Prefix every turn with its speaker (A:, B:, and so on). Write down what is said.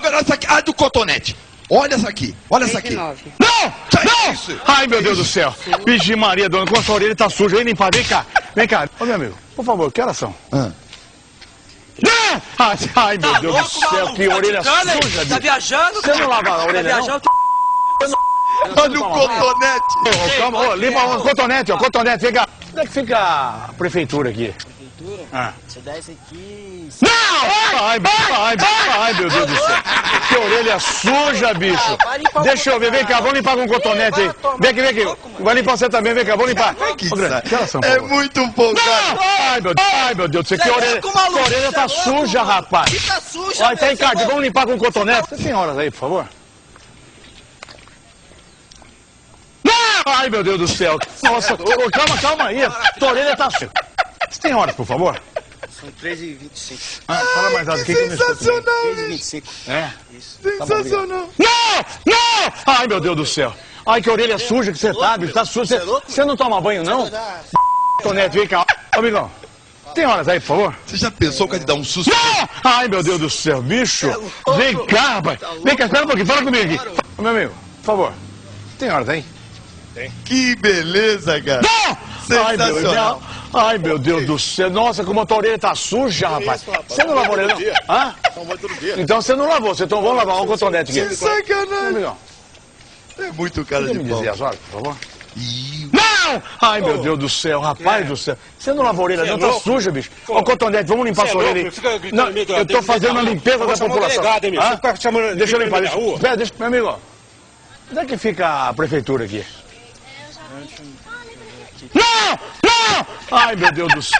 A: Agora essa aqui, a do cotonete. Olha essa aqui, olha essa aqui.
B: Não!
A: Não!
C: Isso. Ai, meu Deus do céu. Vixe Maria, dona, com a sua orelha tá suja. Vem limpar, vem cá. Vem cá. Ô, meu amigo, por favor, que horas são?
A: Ah.
C: Ai, meu Deus do céu, que orelha suja,
B: Tá
C: bicho.
B: viajando?
C: Você não lava a orelha, não?
B: viajando?
A: Olha o cotonete.
C: Ô, calma, ô, limpa o cotonete, ó, cotonete, vem cá. Onde é que fica a prefeitura aqui?
D: Prefeitura?
C: Ah.
D: Você dá esse aqui...
C: Não! Ai, meu Deus do céu. Que orelha suja, bicho. Deixa eu ver, vem cá, vamos limpar com um cotonete aí. Vem aqui. Vai limpar você também, vem cá, vamos limpar. Ô, Grande, que horas são, por
A: É
C: favor?
A: muito bom, cara.
C: Ai, meu Deus do céu, que orelha, que orelha tá suja, rapaz.
B: Fica suja,
C: Olha, tá encardido, vamos limpar com um cotonete. Você tem horas aí, por favor? Ai, meu Deus do céu. Nossa, calma aí. Tua orelha tá suja. Você tem horas, por favor?
D: São 13h25.
C: Fala mais alto, o que eu não escuto?
A: Sensacional.
D: 13h25.
C: É?
D: Isso.
A: Sensacional.
C: Não! Ai, meu Deus do céu. Ai, que orelha suja que você tá, bicho. Tá suja. Você não toma banho, não? Cotonete, vem cá. Ô, amigão, tem horas aí, por favor?
A: Você já pensou que ele dá um susto?
C: Não! Ai, meu Deus do céu, bicho. Vem cá, rapaz. Vem cá, espera um pouquinho, fala comigo aqui. Ô, meu amigo, por favor, tem horas aí?
A: Que beleza, cara. Sensacional.
C: Ai, meu Deus do céu. Nossa, como a tua orelha tá suja, rapaz. Você não lavou a orelha, não? Hã? Então você não lavou. Então vamos lavar um cotonete aqui.
A: Que sacanagem.
C: Amigão,
A: É muito cara
C: você
A: de
C: me
A: pau.
C: dizer as horas, por favor? Não! Ai, meu Deus do céu, rapaz do céu. Você não lavou a orelha, não? Tá suja, bicho. Ó, o cotonete, vamos limpar a sua orelha aí. Não, eu tô fazendo a limpeza da população. Hã? Deixa eu limpar. Espera, deixa, meu amigo. Onde é que fica a prefeitura aqui? Não! Ai, meu Deus do céu.